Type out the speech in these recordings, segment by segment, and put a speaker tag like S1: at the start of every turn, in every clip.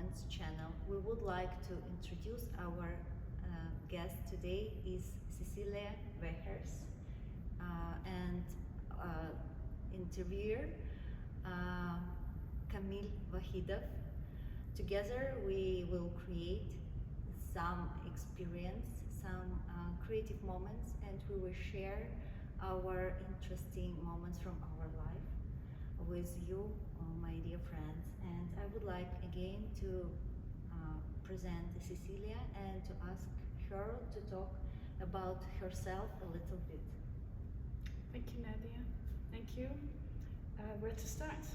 S1: Netherlands channel. We would like to introduce our guest today is Caecilia Wigers and interviewer Kamil Vokhidov. Together we will create some experience, some creative moments, and we will share our interesting moments from our life with you, my dear friends. And I would like again to present Caecilia and to ask her to talk about herself a little bit.
S2: Thank you, Nadiia. Thank you. Where to start?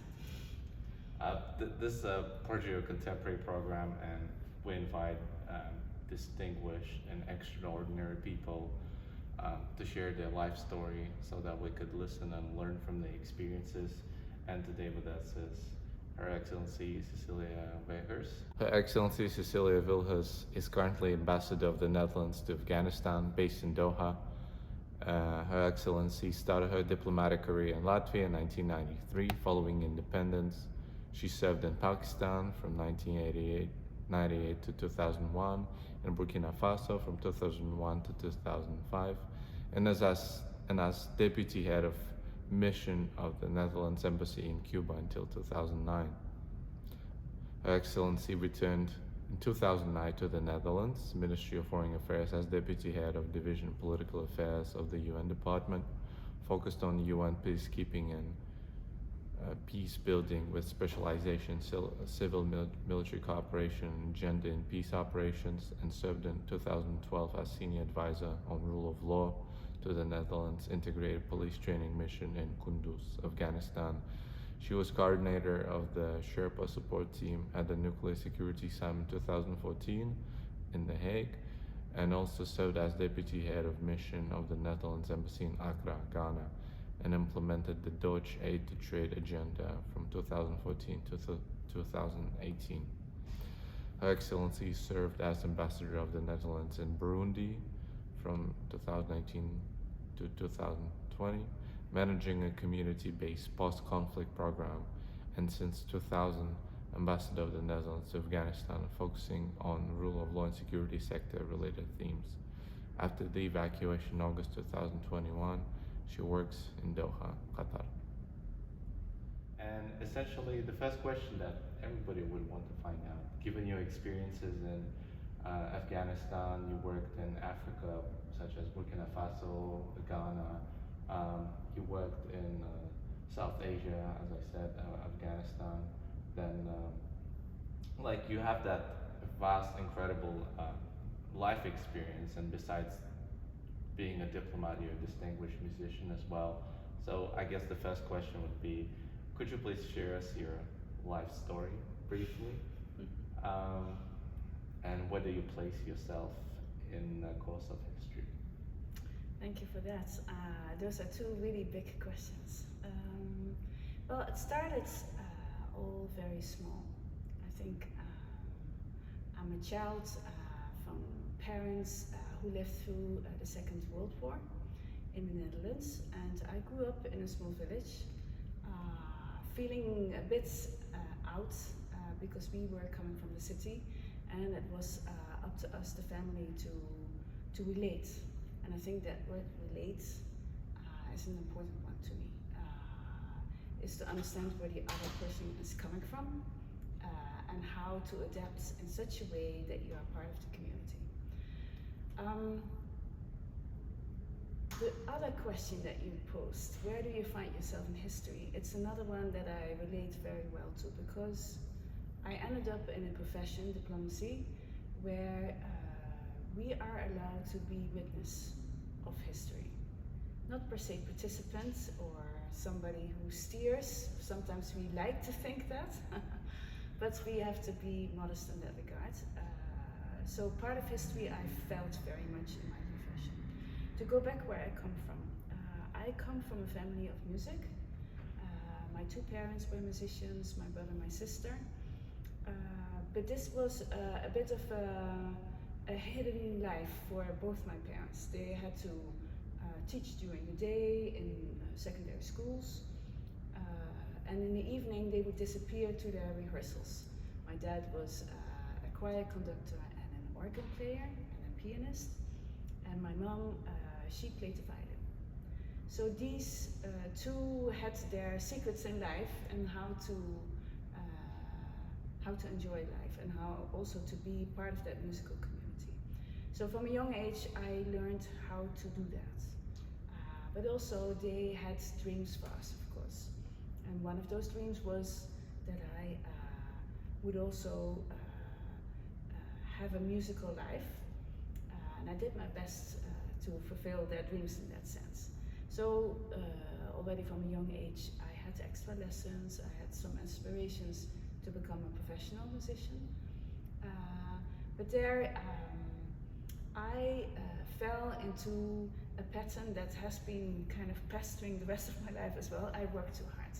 S3: This is a Portugal Contemporary program, and we invite distinguished and extraordinary people to share their life story so that we could listen and learn from the experiences. And today with us is Her Excellency Caecilia Wigers. Her Excellency Caecilia Wigers is currently Ambassador of the Netherlands to Afghanistan, based in Doha. Her Excellency started her diplomatic career in Latvia in 1993 following independence. She served in Pakistan from 1998 to 2001, in Burkina Faso from 2001 to 2005, and as Deputy Head of Mission of the Netherlands Embassy in Cuba until 2009. Her Excellency returned in 2009 to the Netherlands Ministry of Foreign Affairs as Deputy Head of Division of Political Affairs of the UN Department, focused on UN peacekeeping and peace building with specialization in civil military cooperation, gender and peace operations, and served in 2012 as Senior Advisor on Rule of Law to the Netherlands Integrated Police Training Mission in Kunduz, Afghanistan. She was coordinator of the Sherpa support team at the Nuclear Security Summit 2014 in The Hague, and also served as Deputy Head of Mission of the Netherlands Embassy in Accra, Ghana, and implemented the Dutch Aid to Trade agenda from 2014 to 2018. Her Excellency served as Ambassador of the Netherlands in Burundi from 2019 to 2020, managing a community-based post-conflict program, and since 2000, Ambassador of the Netherlands to Afghanistan, focusing on rule of law and security sector-related themes. After the evacuation in August 2021, she works in Doha, Qatar. And essentially, the first question that everybody would want to find out, given your experiences in Afghanistan, you worked in Africa, such as Burkina Faso, Ghana, you worked in South Asia, as I said, Afghanistan, then you have that vast, incredible life experience, and besides being a diplomat, you're a distinguished musician as well. So I guess the first question would be, could you please share us your life story briefly? And where do you place yourself in the course of history?
S2: Thank you for that. Those are two really big questions. Well, it started all very small. I think I'm a child from parents who lived through the Second World War in the Netherlands, and I grew up in a small village, feeling a bit out because we were coming from the city, and it was up to us, the family, to relate. And I think that word relate is an important one to me. Is to understand where the other person is coming from and how to adapt in such a way that you are part of the community. The other question that you posed, where do you find yourself in history? It's another one that I relate very well to, because I ended up in a profession, diplomacy, where we are allowed to be witness of history. Not per se participants or somebody who steers. Sometimes we like to think that, but we have to be modest in that regard. So part of history I felt very much in my profession. To go back where I come from a family of music. My two parents were musicians, my brother, my sister. But this was a bit of a hidden life for both my parents. They had to teach during the day in secondary schools, and in the evening they would disappear to their rehearsals. My My dad was a choir conductor and an organ player and a pianist, and my mom, she played the violin. So these two had their secrets in life and how to enjoy life and how also to be part of that musical community. So from a young age, I learned how to do that. But also they had dreams for us, of course. And one of those dreams was that I would also have a musical life. And I did my best to fulfill their dreams in that sense. So already from a young age, I had extra lessons, I had some aspirations to become a professional musician. But there I fell into a pattern that has been kind of pestering the rest of my life as well. I worked too hard.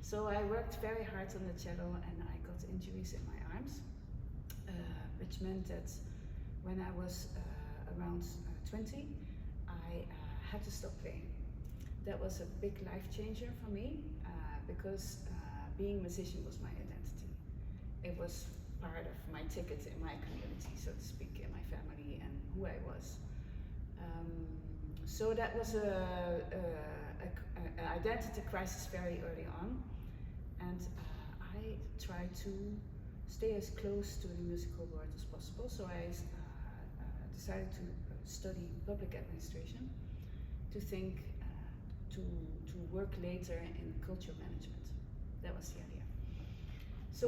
S2: So I worked very hard on the cello and I got injuries in my arms, which meant that when I was around 20, I had to stop playing. That was a big life changer for me because being a musician was my identity. It was part of my ticket in my community, so to speak, in my family and who I was. So that was an identity crisis very early on, and I tried to stay as close to the musical world as possible. So I decided to study public administration, to think to work later in culture management. That was the idea. So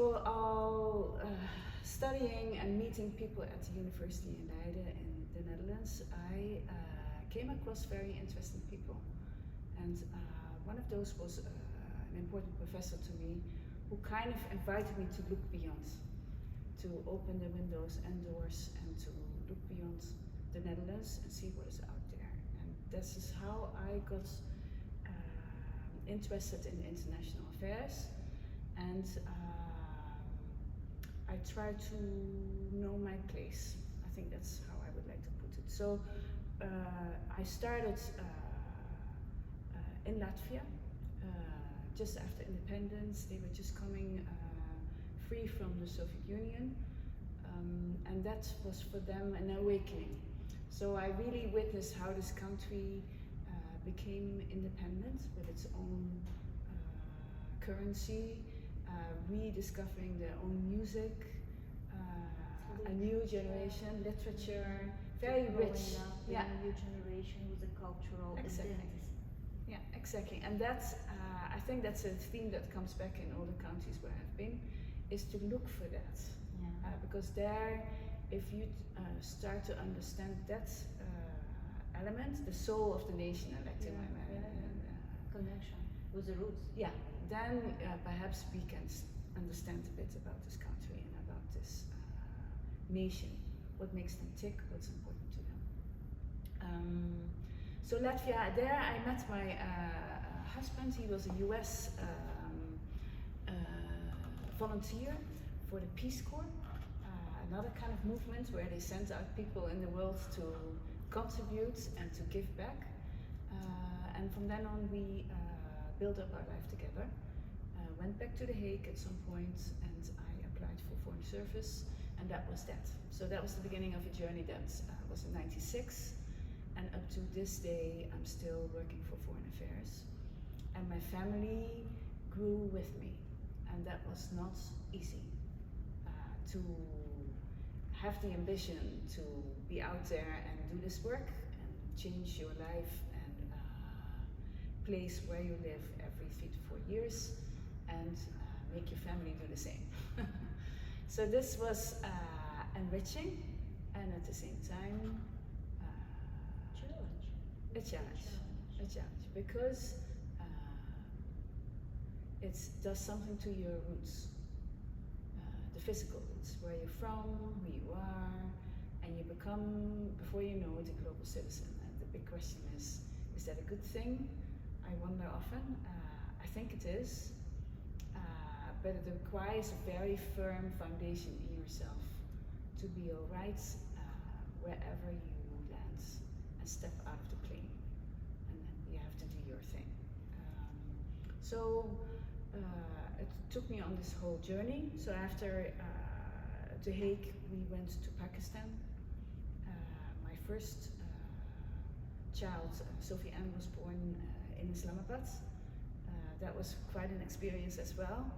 S2: studying and meeting people at the university in Leiden in the Netherlands, I came across very interesting people. And one of those was an important professor to me who kind of invited me to look beyond, to open the windows and doors and to look beyond the Netherlands and see what is out there. And this is how I got interested in international affairs, and I try to know my place. I think that's how I would like to put it. So I started in Latvia just after independence. They were just coming free from the Soviet Union, and that was for them an awakening. So I really witnessed how this country became independent with its own currency, rediscovering their own music, a new generation, literature, very rich.
S1: Yeah, a new generation with a cultural identity.
S2: Yeah, exactly. And that's, I think that's a theme that comes back in all the countries where I've been, is to look for that.
S1: Yeah.
S2: Because there, if you start to understand that element, the soul of the nation, I like to
S1: connection with the roots.
S2: Yeah, then perhaps we can understand a bit about this country and about this nation, what makes them tick, what's important to them. So Latvia, there I met my husband. He was a US volunteer for the Peace Corps, another kind of movement where they sent out people in the world to contribute and to give back. And from then on we built up our life together. Went back to The Hague at some point and I applied for foreign service, and that was that. So that was the beginning of a journey that was in '96, and up to this day I'm still working for foreign affairs. And my family grew with me, and that was not easy. To have the ambition to be out there and do this work and change your life and place where you live every 3 to 4 years and make your family do the same. So this was enriching and at the same time a challenge, because it does something to your roots. The physical roots, where you're from, who you are, and you become, before you know it, a global citizen. And the big question is that a good thing? I wonder often. I think it is, but it requires a very firm foundation in yourself to be alright wherever you land and step out of the plane. And then you have to do your thing. So it took me on this whole journey. So after The Hague, we went to Pakistan. My first child, Sophie Ann, was born in Islamabad. That was quite an experience as well.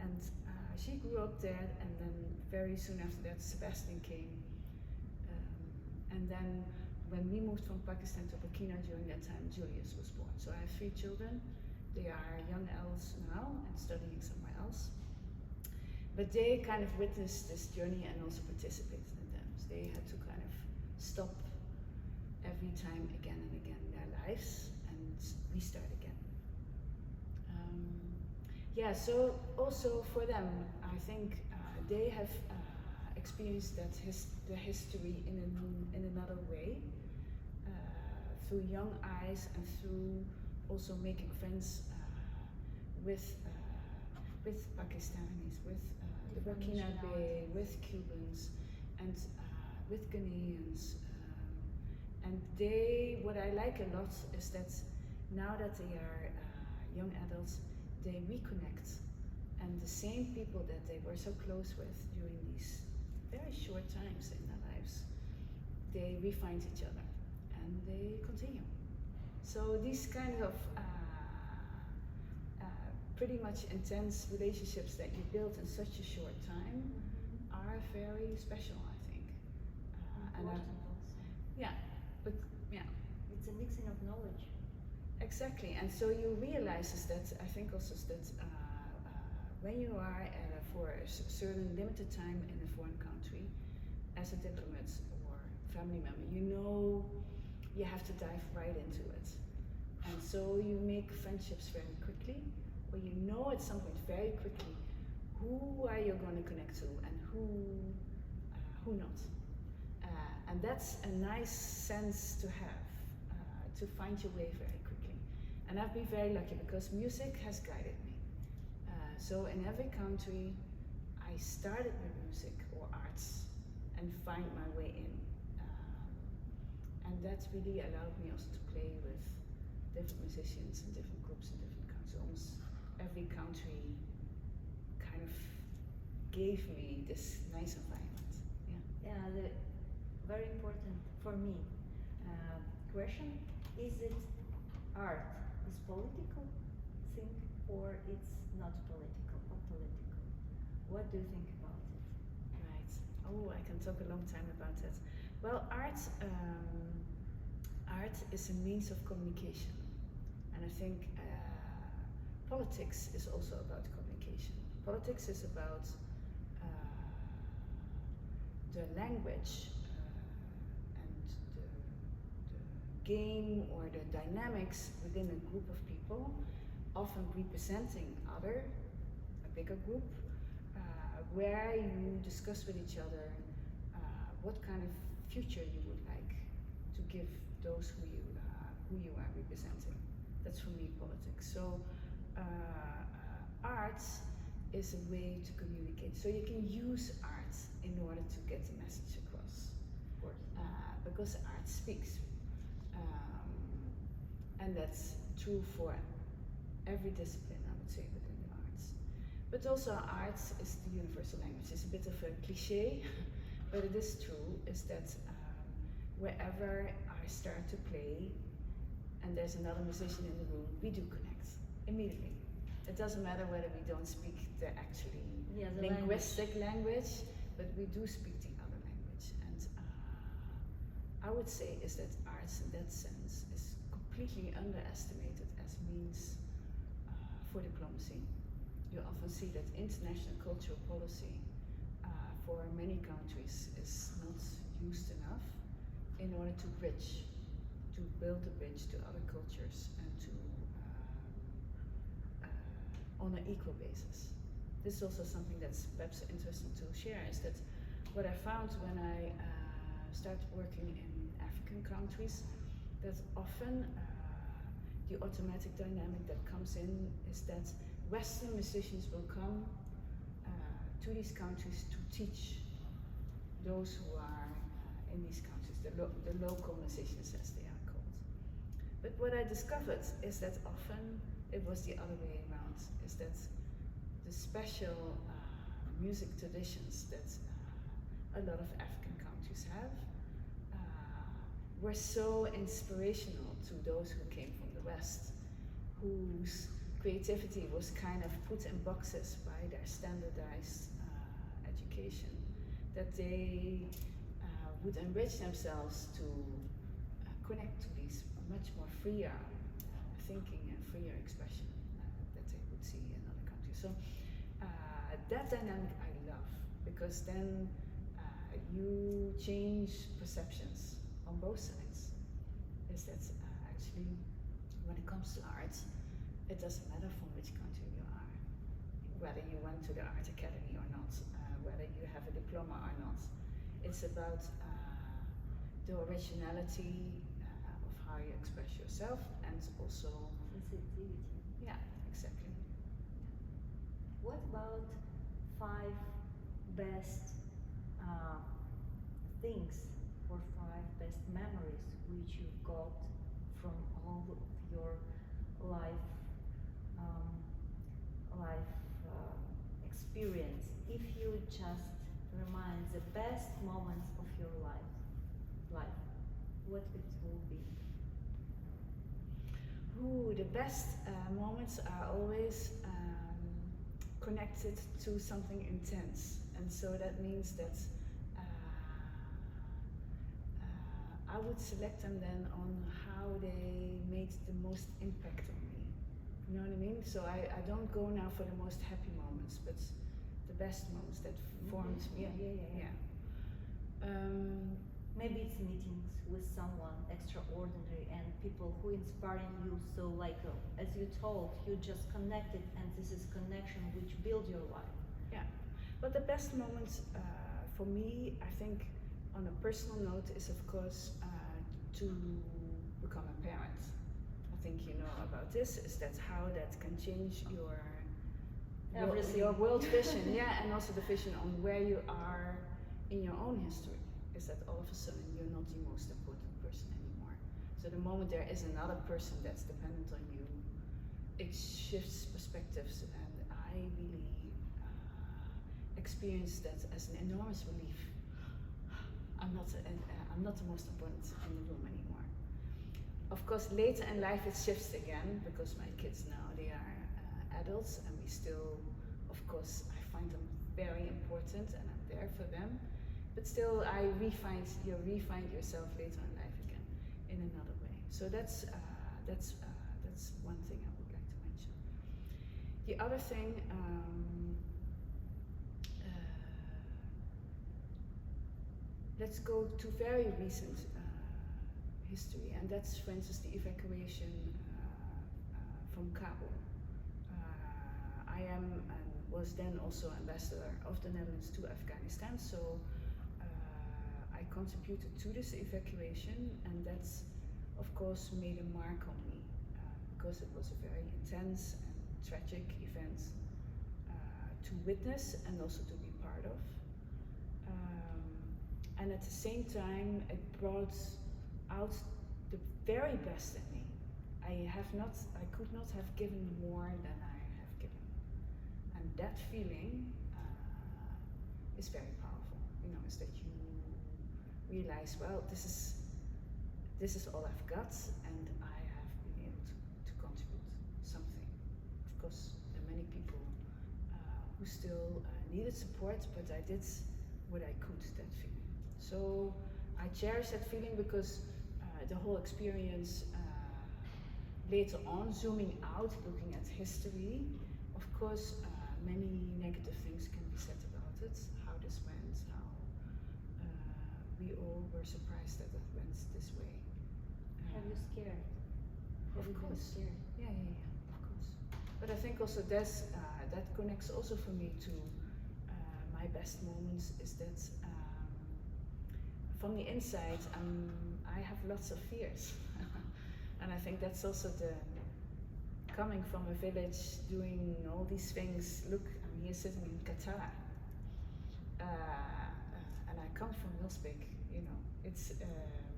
S2: And she grew up there, and then very soon after that, Sebastian came. And then when we moved from Pakistan to Burkina during that time, Julius was born. So I have 3 children. They are young adults now and studying somewhere else. But they kind of witnessed this journey and also participated in them. So they had to kind of stop every time again and again in their lives and restart again. Yeah, so also for them, I think they have experienced that the history in another way, through young eyes and through also making friends with Pakistanis, with the Burkina Faso, with Cubans, and with Ghanaians. And what I like a lot is that now that they are young adults, they reconnect, and the same people that they were so close with during these very short times in their lives, they re-find each other and they continue. So these kind of pretty much intense relationships that you build in such a short time are very special, I think. Yeah, but yeah.
S1: It's a mixing of knowledge.
S2: Exactly, and so you realize is that, I think also is that when you are for a certain limited time in a foreign country, as a diplomat or family member, you know you have to dive right into it. And so you make friendships very quickly, or you know at some point very quickly who are you going to connect to and who not. And that's a nice sense to have, to find your way very quickly. And I've been very lucky because music has guided me. So in every country, I started with music or arts and find my way in. And that really allowed me also to play with different musicians and different groups in different countries. Almost every country kind of gave me this nice environment. Yeah.
S1: Yeah, very important for me question, is it art is political thing or it's not political or political? What do you think about it?
S2: Right. Oh, I can talk a long time about that. Well, art is a means of communication, and I think politics is also about communication. Politics is about the language and the game or the dynamics within a group of people, often representing a bigger group, where you discuss with each other what kind of future you would like to give those who you are representing. That's for me politics. So art is a way to communicate. So you can use art in order to get the message across.
S1: Of course.
S2: Because art speaks. And that's true for every discipline, I would say, within the arts. But also arts is the universal language. It's a bit of a cliche, but it is true, is that wherever I start to play and there's another musician in the room, we do connect immediately. It doesn't matter whether we don't speak the actually linguistic language, but we do speak the other language. And I would say is that arts in that sense is completely underestimated as means for diplomacy. You often see that international cultural policy for many countries is not used enough in order to build a bridge to other cultures and to on an equal basis. This is also something that's perhaps interesting to share, is that what I found when I started working in African countries, that often the automatic dynamic that comes in is that Western musicians will come to these countries to teach those who are in these countries, the local musicians as they are called. But what I discovered is that often it was the other way around, is that the special music traditions that a lot of African countries have were so inspirational to those who came from the West, whose creativity was kind of put in boxes by their standardized education, that they would enrich themselves to connect to these much more freer thinking and freer expression that they would see in other countries. So that dynamic I love, because then you change perceptions on both sides. Is that actually, when it comes to art, it doesn't matter from which country you are, whether you went to the art academy or not, whether you have a diploma or not. It's about the originality of how you express yourself, and also
S1: Sensitivity.
S2: yeah, exactly.
S1: What about 5 best things or 5 best memories which you got from all of your life experience? If you just remind the best moments of your life, what it will be?
S2: Ooh, the best moments are always connected to something intense, and so that means that I would select them then on how they made the most impact on me. You know what I mean? So I don't go now for the most happy moments, but the best moments that formed me.
S1: Yeah. Maybe it's meetings with someone extraordinary and people who inspiring you. So like as you told, you just connected, and this is connection which build your life.
S2: Yeah, but the best moments for me, I think, on a personal note, is of course to become a parent. I think you know about this. Is that how that can change your your world vision? Yeah, and also the vision on where you are in your own history. Is that all of a sudden you're not the most important person anymore. So the moment there is another person that's dependent on you, it shifts perspectives, and I really experienced that as an enormous relief. I'm not the most important in the room anymore. Of course, later in life it shifts again, because my kids now, they are adults, and we still, of course, I find them very important, and I'm there for them. But still, you refine yourself later in life again in another way. So that's one thing I would like to mention. The other thing, let's go to very recent history, and that's, for instance, the evacuation from Kabul. I am and was then also ambassador of the Netherlands to Afghanistan, so I contributed to this evacuation, and that's of course made a mark on me because it was a very intense and tragic event to witness and also to be part of. And at the same time, it brought out the very best in me. I could not have given more than I have given, and that feeling is very powerful. You know, is that you realize, well, this is all I've got, and I have been able to contribute something. Of course, there are many people who still needed support, but I did what I could, that feeling. So I cherish that feeling, because the whole experience later on, zooming out, looking at history, of course, many negative things can be said about it, how this went, how we all were surprised that it went this way.
S1: Have you scared?
S2: Of course. Yeah, of course. But I think also that connects also for me to my best moments, is that from the inside, I have lots of fears. And I think that's also coming from a village, doing all these things. Look, I'm here sitting in Qatar. And I come from Wilsbeek, you know.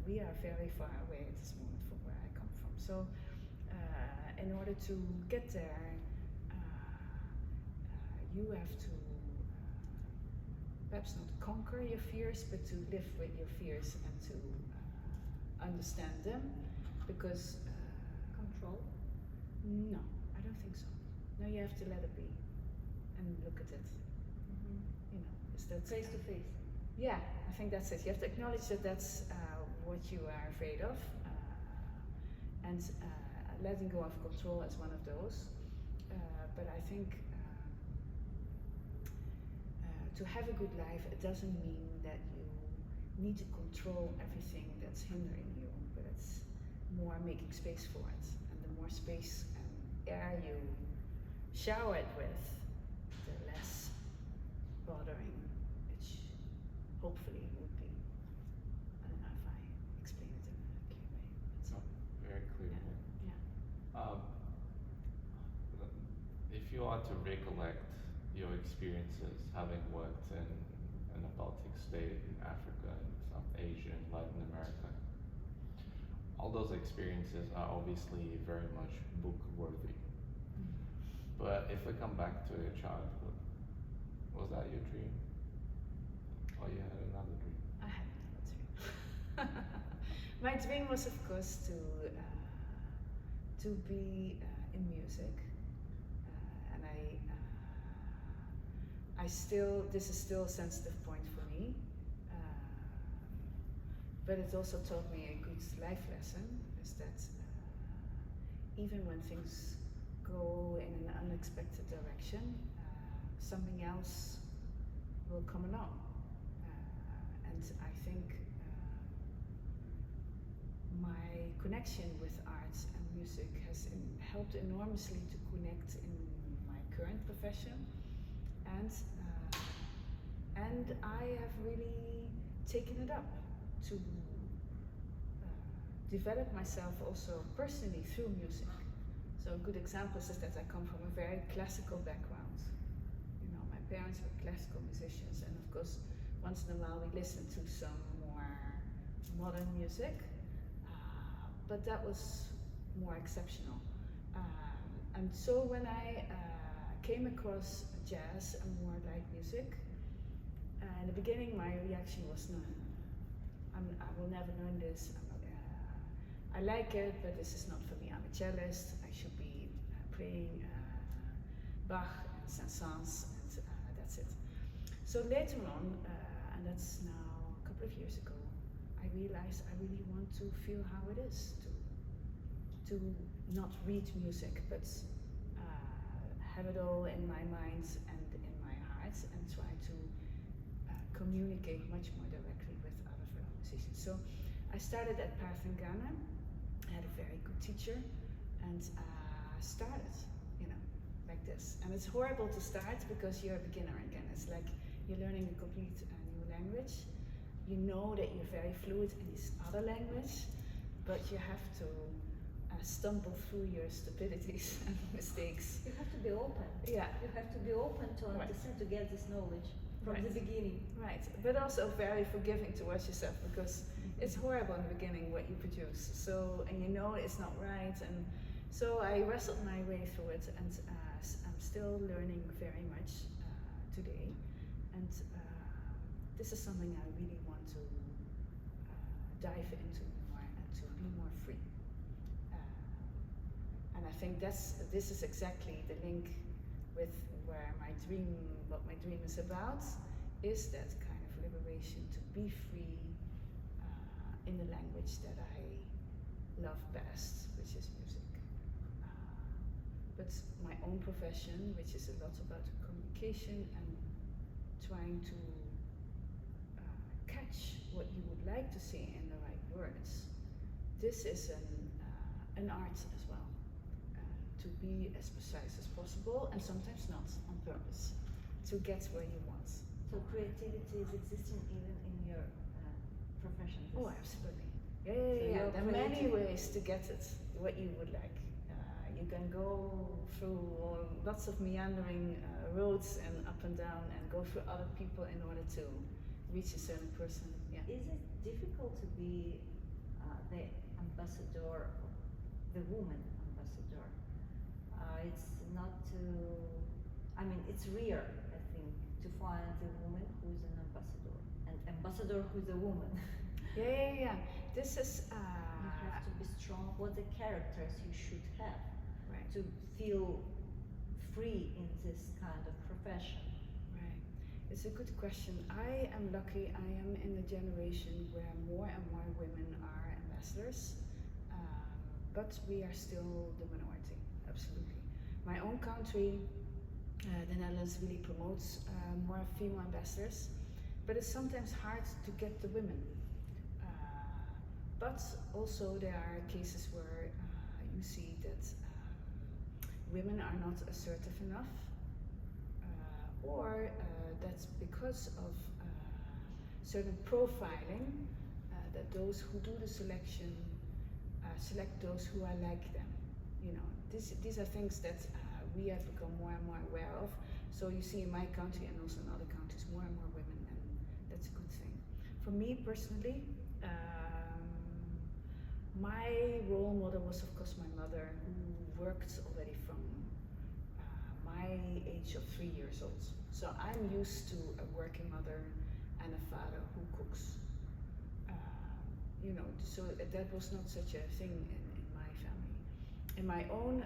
S2: We are very far away at this moment from where I come from. So in order to get there, you have to perhaps not conquer your fears, but to live with your fears and to understand them, because
S1: Control.
S2: no, I don't think so. No, you have to let it be and look at it. You know, is that
S1: Face to face.
S2: Yeah, I think that's it. You have to acknowledge that that's what you are afraid of, and letting go of control is one of those. But I think to have a good life, it doesn't mean that you need to control everything that's hindering you, but it's more making space for it. And the more space and air you shower it with, the less bothering it hopefully would be. I don't know if I explained it in a clear way.
S3: No, very clear.
S2: Yeah.
S3: If you are to recollect your experiences having worked in a Baltic state, in Africa, in South Asia, in Latin America, all those experiences are obviously very much book worthy. But if we come back to your childhood, was that your dream? Or you had another dream?
S2: I had another dream. My dream was, of course, to be in music, and I still, this is still a sensitive point for me, but it also taught me a good life lesson, is that even when things go in an unexpected direction, something else will come along. And I think my connection with art and music has helped enormously to connect in my current profession, and I have really taken it up to develop myself also personally through music. So a good example is that I come from a very classical background. You know, my parents were classical musicians, and of course, once in a while we listen to some more modern music, but that was more exceptional. And so when I came across jazz and more light music, in the beginning my reaction was, no, I will never learn this. I like it, but this is not for me. I'm a cellist. I should be playing Bach and Saint-Saëns, and that's it. So later on, and that's now a couple of years ago, I realized I really want to feel how it is to not read music, but have it all in my mind and in my heart, and try to communicate much more directly with other fellow musicians. So I started at Perth in Ghana. I had a very good teacher, and started, you know, like this. And it's horrible to start because you're a beginner again. It's like you're learning a complete new language. You know that you're very fluent in this other language, but you have to stumble through your stupidities and mistakes.
S1: You have to be open.
S2: Yeah.
S1: You have to be open to
S2: Right.
S1: understand, to get this knowledge from
S2: Right.
S1: the beginning.
S2: Right, but also very forgiving towards yourself, because it's horrible in the beginning what you produce. So, and you know it's not right, and so I wrestled my way through it, and I'm still learning very much today. And this is something I really want to dive into more and to be more free. And I think this is exactly the link with where what my dream is about, is that kind of liberation, to be free in the language that I love best, which is music. But my own profession, which is a lot about communication and trying to catch what you would like to say in the right words, this is an art as well. To be as precise as possible, and sometimes not on purpose, to get where you want.
S1: So creativity is existing even in your profession.
S2: Oh, absolutely.
S1: So
S2: Yeah.
S1: you're
S2: There are many
S1: creative.
S2: ways to get it, what you would like. You can go through lots of meandering roads and up and down, and go through other people in order to reach a certain person. Yeah.
S1: Is it difficult to be the ambassador, the woman ambassador? It's not too, I mean, it's rare, I think, to to find the woman who's an ambassador, and ambassador who's a woman.
S2: Yeah. This is
S1: You have to be strong. What the characters you should have
S2: right.
S1: to feel free in this kind of profession.
S2: Right. It's a good question. I am lucky. I am in a generation where more and more women are ambassadors, but we are still the minority. Absolutely. My own country, the Netherlands, really promotes more female ambassadors, but it's sometimes hard to get the women. But also there are cases where you see that women are not assertive enough, or that's because of certain profiling, that those who do the selection select those who are like them. You know, these are things that we have become more and more aware of. So you see in my country and also in other countries more and more women, and that's a good thing. For me personally, my role model was of course my mother, who worked already from my age of 3 years old. So I'm used to a working mother and a father who cooks. You know, so that was not such a thing in my family. In my own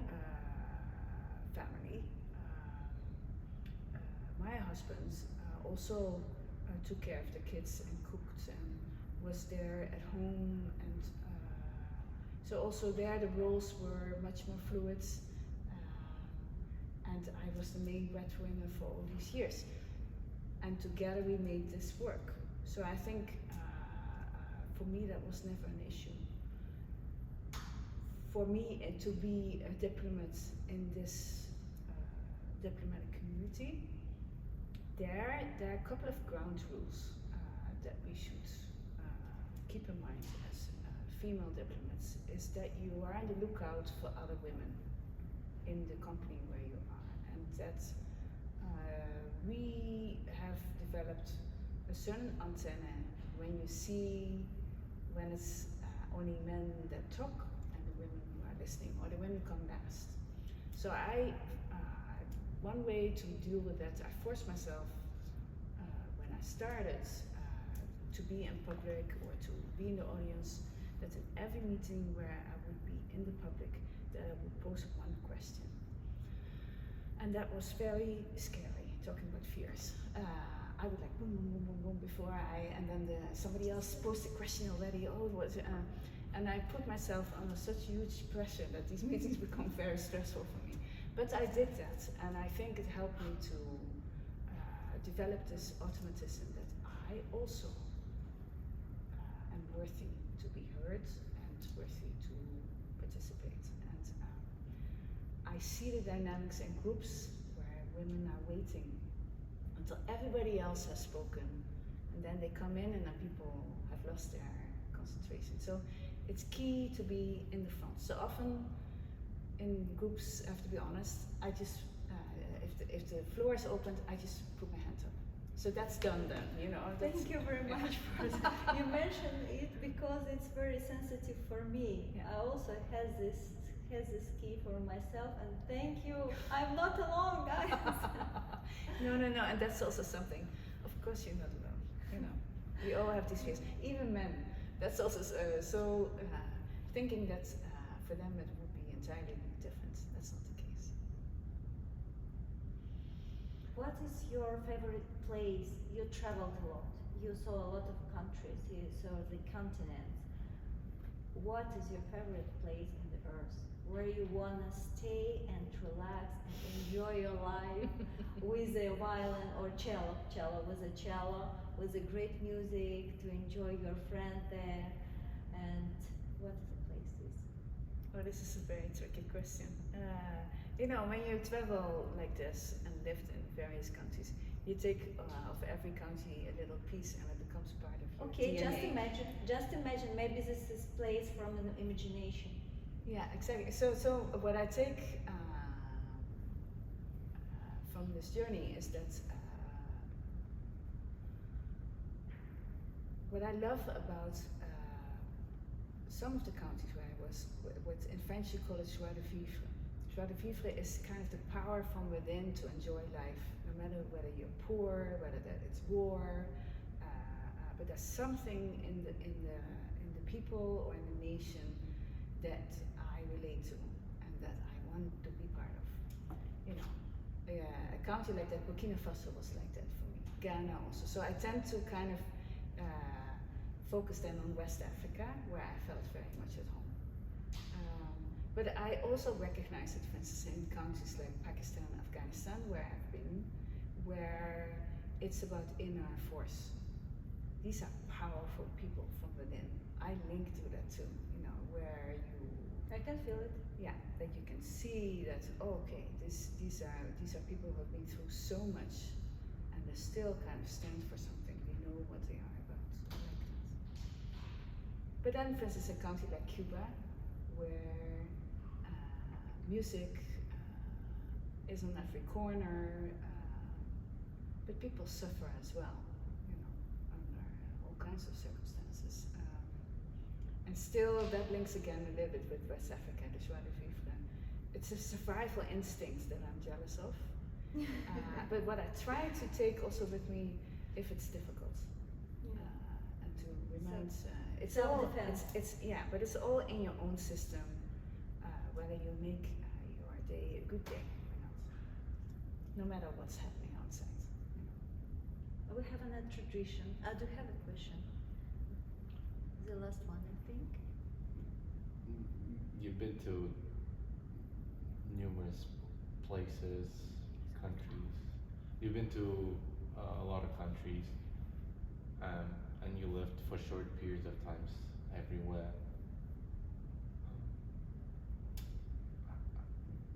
S2: family, my husband also took care of the kids and cooked and was there at home, and so also there the roles were much more fluid, and I was the main breadwinner for all these years, and together we made this work. So I think for me that was never an issue. For me to be a diplomat in this diplomatic community, there are a couple of ground rules that we should keep in mind as female diplomats, is that you are on the lookout for other women in the company where you are, and that we have developed a certain antenna when you see when it's only men that talk and the women who are listening, or the women come last. So one way to deal with that, I forced myself when I started to be in public or to be in the audience, that in every meeting where I would be in the public, that I would pose one question. And that was very scary, talking about fears. I would like boom, boom, boom, boom, boom before and then somebody else posed the question already. Oh, what? And I put myself under such huge pressure that these meetings become very stressful for me. But I did that, and I think it helped me to develop this automatism that I also am worthy to be heard and worthy to participate. And I see the dynamics in groups where women are waiting until everybody else has spoken, and then they come in and then people have lost their concentration. So it's key to be in the front. So often in groups, I have to be honest, I just, if the floor is opened, I just put my hand up. So that's done then, you know.
S1: Thank you very much for that. You mentioned it because it's very sensitive for me.
S2: Yeah.
S1: I also has this key for myself, and thank you. I'm not alone, guys.
S2: No, and that's also something. Of course you're not alone, you know. We all have these fears, even men. That's also thinking that for them it would be entirely different. That's not the case.
S1: What is your favorite place? You traveled a lot. You saw a lot of countries. You saw the continents. What is your favorite place in the earth where you wanna stay and relax and enjoy your life with a violin or cello? With a great music, to enjoy your friend there. And what is the places?
S2: Oh, this is a very tricky question. You know, when you travel like this and lived in various countries, you take of every country a little piece, and it becomes part of your
S1: Okay,
S2: DNA.
S1: just imagine, maybe this is place from an imagination.
S2: Yeah, exactly. So what I take from this journey is that what I love about some of the countries where I was, what in French you call it joie de vivre. joie de vivre is kind of the power from within to enjoy life, no matter whether you're poor, whether that it's war. But there's something in the people or in the nation that I relate to and that I want to be part of. You know, a country like that, Burkina Faso was like that for me. Ghana also. So I tend to kind of focus then on West Africa, where I felt very much at home. But I also recognize it, for instance, in countries like Pakistan and Afghanistan, where I've been, where it's about inner force. These are powerful people from within. I link to that too, you know, where you...
S1: I can feel it.
S2: Yeah, that you can see that, oh, okay, these are people who have been through so much and they still kind of stand for something. They know what they are about. I like that. But then, for instance, a country like Cuba, where music is on every corner, but people suffer as well, you know, under all kinds of circumstances. And still, that links again a little bit with West Africa, the joie de vivre. It's a survival instinct that I'm jealous of. But what I try to take also with me if it's difficult. And to remind, it's all, but it's all in your own system, whether you make your day a good day or not, no matter what's happening outside.
S1: We have another tradition. I do have a question. The last one, I think.
S3: You've been to numerous places, countries. You've been to a lot of countries, and you lived for short periods of times everywhere.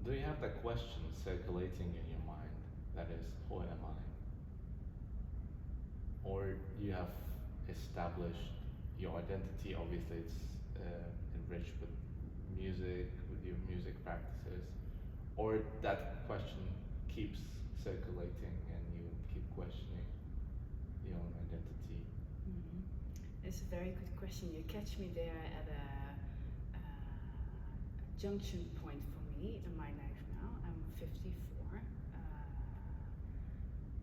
S3: Do you have that question circulating in your mind that is, who am I? Or you have established your identity? Obviously it's enriched with music, with your music practices, or that question keeps circulating and you keep questioning your own identity?
S2: It's a very good question. You catch me there at a junction point for me in my life now. I'm 54.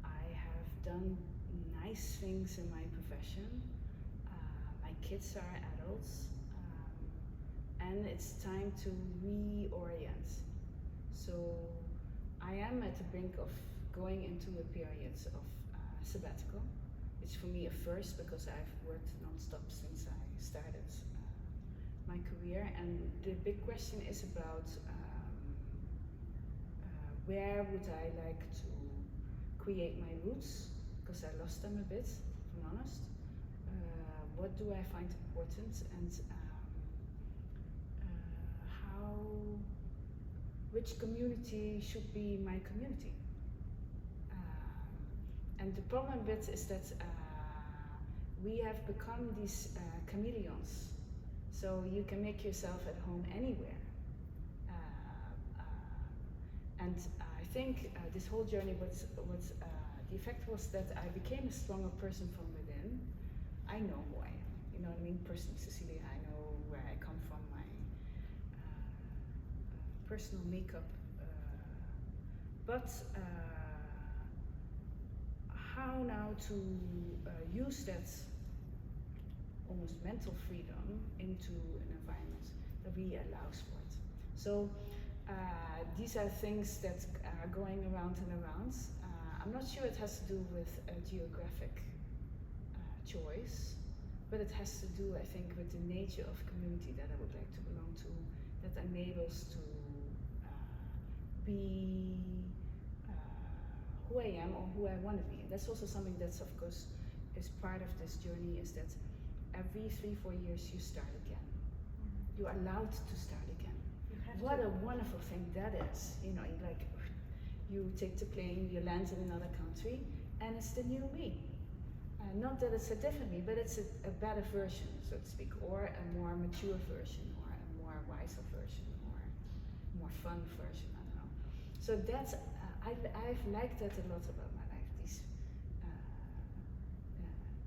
S2: I have done nice things in my profession. My kids are adults, and it's time to reorient. So I am at the brink of going into a period of sabbatical. It's for me a first because I've worked non-stop since I started my career, and the big question is about where would I like to create my roots, because I lost them a bit, if I'm honest. What do I find important, and which community should be my community? And the problem with is that we have become these chameleons. So you can make yourself at home anywhere. And I think this whole journey the effect was that I became a stronger person from within. I know who I am, you know what I mean? Personally, Caecilia, I know where I come from, my personal makeup. But how now to use that almost mental freedom into an environment that really allows for it. So these are things that are going around and around. I'm not sure it has to do with a geographic choice, but it has to do, I think, with the nature of community that I would like to belong to, that enables to be who I am or who I want to be. And that's also something that's, of course, is part of this journey, is that every 3-4 years you start again. You're allowed to start again. What a wonderful thing that is. You know, you take the plane, you land in another country, and it's the new me. Not that it's a different me, but it's a better version, so to speak, or a more mature version, or a more wiser version, or a more fun version, I don't know. So that's, I've liked that a lot about my life,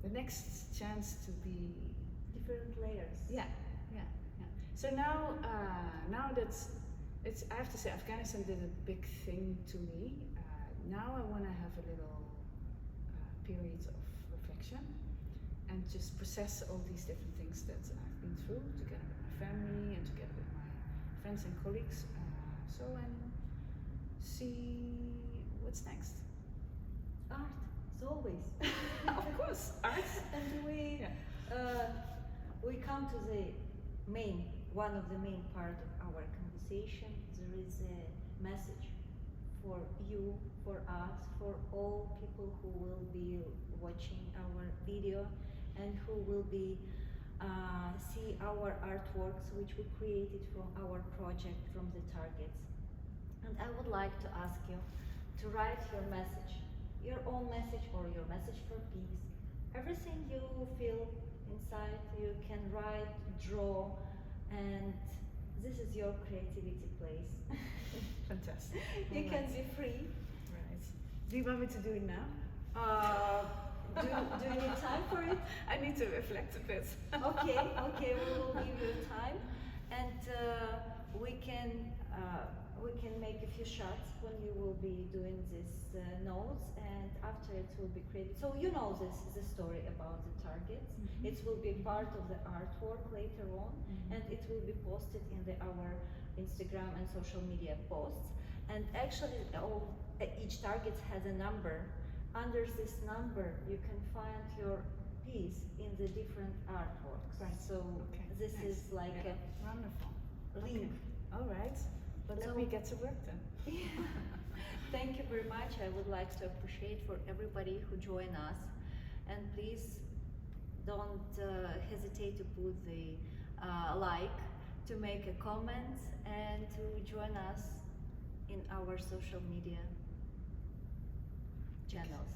S2: the next chance to be...
S1: Different layers.
S2: Yeah. So now that I have to say, Afghanistan did a big thing to me. Now I want to have a little period of reflection and just process all these different things that I've been through together with my family and together with my friends and colleagues. And see what's next.
S1: Art, as always.
S2: Of course, art.
S1: And we come to the one of the main part of our conversation. There is a message for you, for us, for all people who will be watching our video and who will be see our artworks which we created from our project from the Qtargets. And I would like to ask you to write your message, your own message or your message for peace. Everything you feel inside, you can write, draw, and this is your creativity place.
S2: Fantastic.
S1: You can be free.
S2: Right. Do you want me to do it now?
S1: Do you need time for it?
S2: I need to reflect a bit.
S1: Okay, we will give you time, and we can make a few shots when you will be doing these notes, and after it will be created. So you know the story about the Qtargets.
S2: Mm-hmm.
S1: It will be part of the artwork later on, and it will be posted in our Instagram and social media posts. And actually, each Qtarget has a number. Under this number, you can find your piece in the different artworks.
S2: Right.
S1: So this
S2: nice.
S1: is like a
S2: Wonderful.
S1: link.
S2: Okay. All right. But let me get to work then.
S1: Thank you very much. I would like to appreciate for everybody who joined us, and please don't hesitate to put the like, to make a comment, and to join us in our social media channels.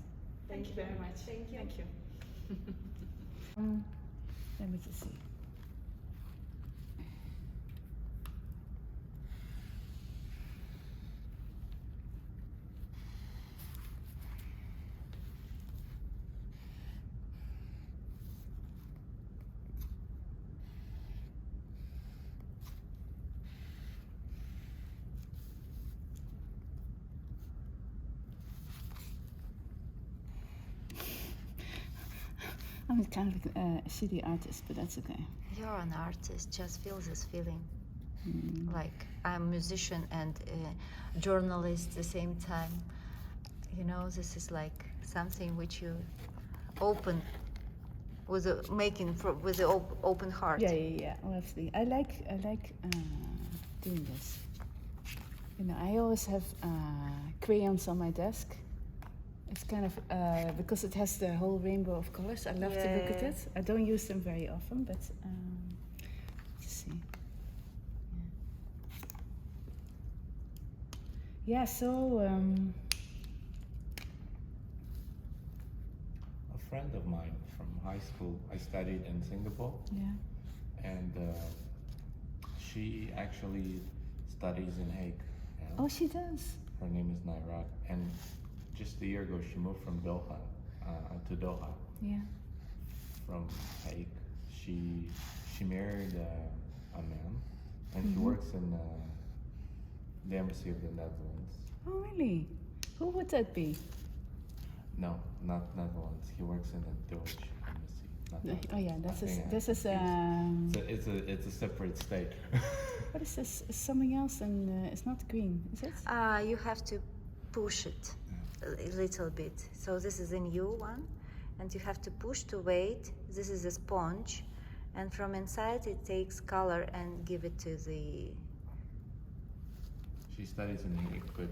S2: Thank you very much.
S1: Thank you.
S2: Thank you. Let me just see. I'm kind of a shitty artist, but that's okay.
S1: You're an artist. Just feel this feeling. Like I'm a musician and a journalist at the same time. You know, this is like something which you open with with the open heart.
S2: Yeah. Lovely. I like doing this. You know, I always have crayons on my desk. It's kind of because it has the whole rainbow of colors. I love to look at it. I don't use them very often, but let's see. Yeah. So.
S3: A friend of mine from high school, I studied in Singapore.
S2: Yeah.
S3: And she actually studies in Hague. You know?
S2: Oh, she does.
S3: Her name is Nadiia, and just a year ago she moved from Doha to Doha.
S2: Yeah.
S3: From Hague. She married a man, and he works in the embassy of the Netherlands.
S2: Oh, really? Who would that be?
S3: No, not Netherlands. He works in the Dutch embassy. Not
S2: Oh yeah, this is
S3: It's a separate state.
S2: What is this? It's something else, and it's not green, is it?
S1: You have to push it a little bit. So this is a new one, and you have to push to wait. This is a sponge, and from inside it takes color and give it to the.
S3: She studies in Hague, but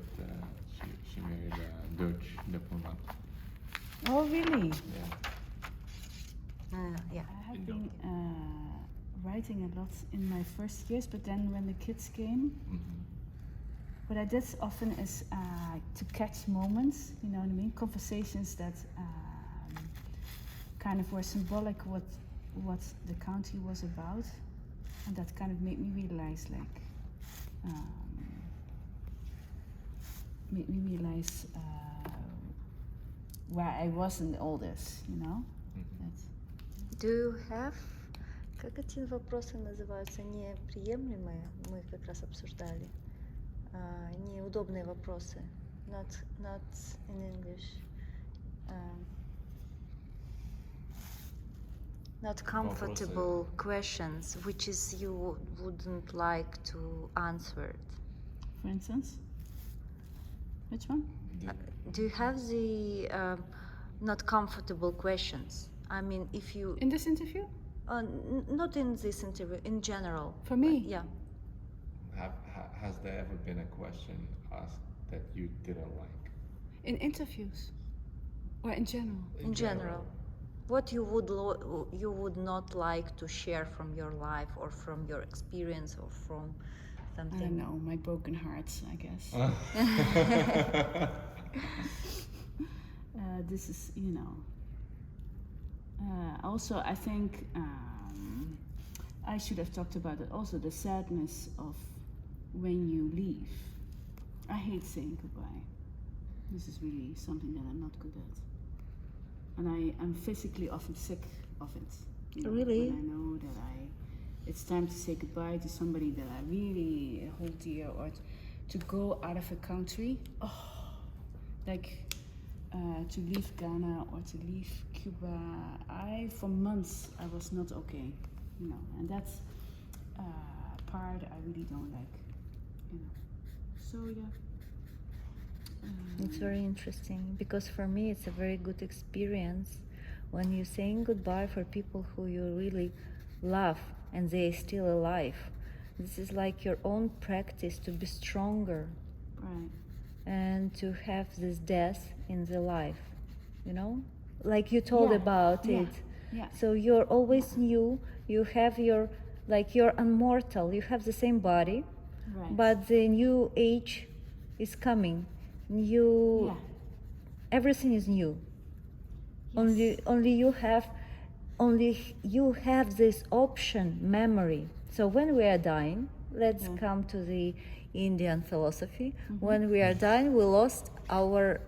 S3: she married a Dutch diplomat.
S2: Oh, really?
S3: Yeah.
S1: Yeah.
S2: I have been writing a lot in my first years, but then when the kids came, what I did often is to catch moments, you know what I mean? Conversations that kind of were symbolic what the county was about, and that kind of made me realize where I was in all this, you know?
S1: Do you have? Как эти вопросы называются? Неприемлемые? Мы как раз обсуждали. неудобные вопросы. Not in English. Not comfortable questions, which is you wouldn't like to answer it.
S2: For instance, which one?
S1: Do you have the not comfortable questions? I mean, if you
S2: In this interview?
S1: not in this interview, in general.
S2: For me?
S1: Yeah.
S3: Has there ever been a question asked that you didn't like?
S2: In interviews? Or in general?
S1: In general. What you would not like to share from your life or from your experience or from something?
S2: I don't know, my broken hearts, I guess. This is, also, I think I should have talked about it also, the sadness of when you leave. I hate saying goodbye. This is really something that I'm not good at. And I am physically often sick of it.
S1: Really?
S2: When I know that it's time to say goodbye to somebody that I really hold dear, or to go out of a country. To leave Ghana or to leave Cuba. For months, I was not okay, and that's part I really don't like, So yeah.
S1: It's very interesting because for me it's a very good experience when you're saying goodbye for people who you really love and they're still alive. This is like your own practice to be stronger.
S2: Right.
S1: And to have this death in the life, like you told about it.
S2: Yeah.
S1: So you're always new, you have you're immortal, you have the same body,
S2: right.
S1: But the new age is coming. Everything is new.
S2: Yes.
S1: Only you have this option, memory. So when we are dying, let's come to the Indian philosophy.
S2: Mm-hmm.
S1: When we are dying, we lost our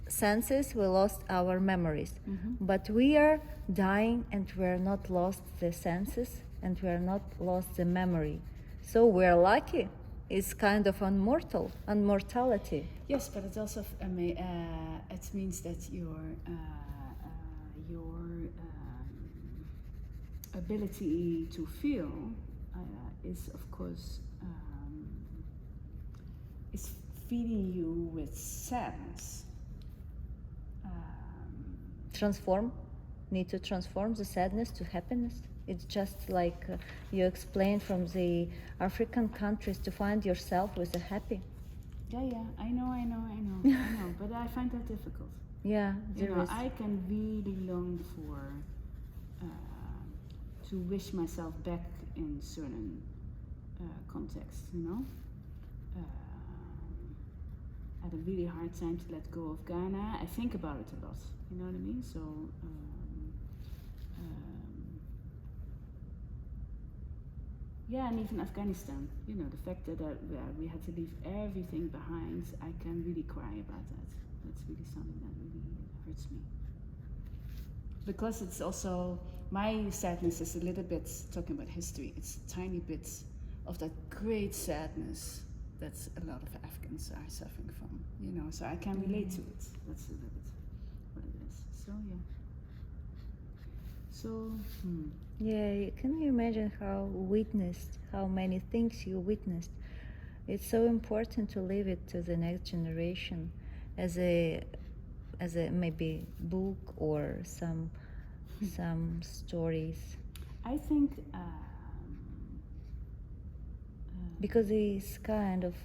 S1: senses, we lost our memories.
S2: Mm-hmm.
S1: But we are dying and we are not lost the senses and we are not lost the memory. So we're lucky. It's kind of immortality.
S2: Yes, but it also it means that your ability to feel is, of course, is feeding you with sadness.
S1: Need to transform the sadness to happiness. It's just like you explained from the African countries to find yourself with a happy.
S2: Yeah, I know, but I find that difficult.
S1: Yeah, there is.
S2: I can really long for to wish myself back in certain contexts, I had a really hard time to let go of Ghana. I think about it a lot, you know what I mean? So, and even Afghanistan, the fact that we had to leave everything behind, I can really cry about that. That's really something that really hurts me. Because it's also, my sadness is a little bit, talking about history, it's tiny bits of that great sadness that a lot of Afghans are suffering from, so I can relate to it. That's a little bit what it is. So, yeah. So,
S1: Yeah, can you imagine how many things you witnessed? It's so important to leave it to the next generation as a maybe book or some stories.
S2: I think
S1: because these kind of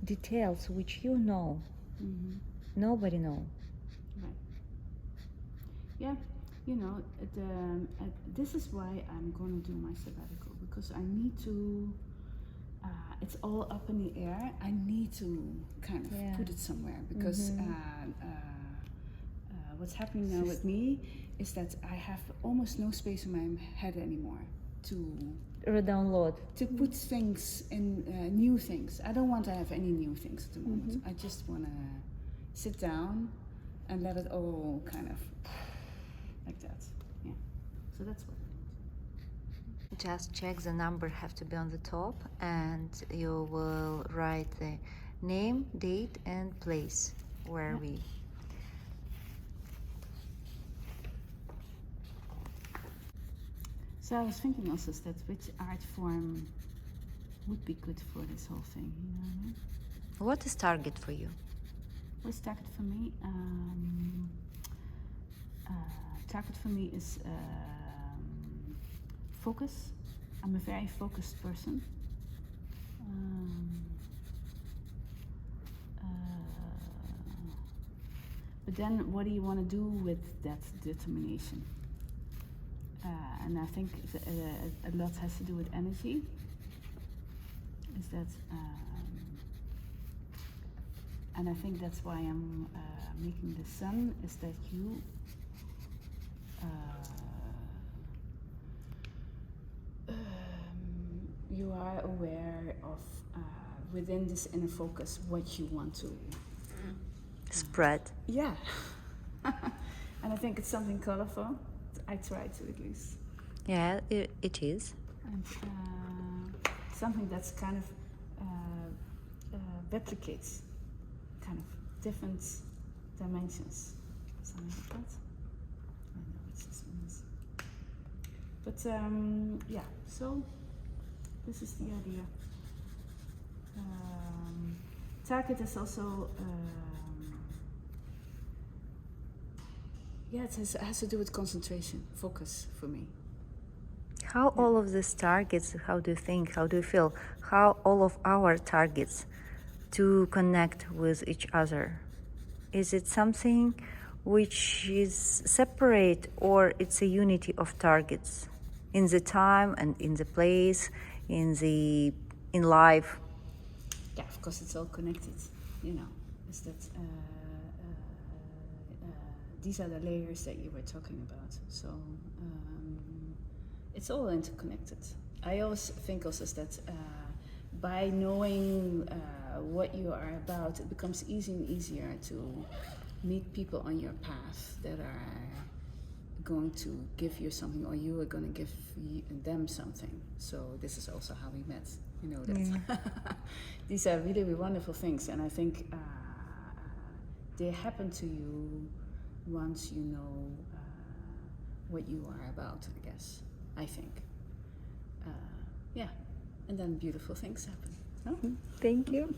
S1: details which nobody know.
S2: Right. Yeah. This is why I'm going to do my sabbatical, because I need to, it's all up in the air, I need to kind of put it somewhere, because what's happening now with me is that I have almost no space in my head anymore to
S1: re-download.
S2: To put things in, new things. I don't want to have any new things at the moment. I just want to sit down and let it all kind of like that. Yeah. So that's what I want.
S1: Just check the number have to be on the top, and you will write the name, date, and place where
S2: Yeah.
S1: we.
S2: So I was thinking also that which art form would be good for this whole thing, you know what I mean?
S1: What is target for you?
S2: What's target for me? Target for me is focus. I'm a very focused person. But then what do you want to do with that determination? And I think a lot has to do with energy. Is that, and I think that's why I'm making the sun, is that you are aware of within this inner focus what you want to
S1: Spread.
S2: yeah. And I think it's something colorful. I try to at least.
S1: Yeah, it is.
S2: And something that's kind of replicates kind of different dimensions. Something like that. I know it's just means. But yeah, so this is the idea. Target is also yeah, it has to do with concentration, focus for me.
S1: How all of these targets, how do you think, how do you feel, how all of our targets to connect with each other? Is it something which is separate, or it's a unity of targets in the time and in the place, in life?
S2: Yeah, of course, it's all connected. You know, is that these are the layers that you were talking about. So it's all interconnected. I always think also that by knowing what you are about, it becomes easier and easier to meet people on your path that are going to give you something, or you are going to give them something. So this is also how we met. You know that.
S1: Yeah.
S2: These are really, really wonderful things, and I think they happen to you once you know what you are about, I guess. I think. Yeah, and then beautiful things happen. No?
S1: Thank you.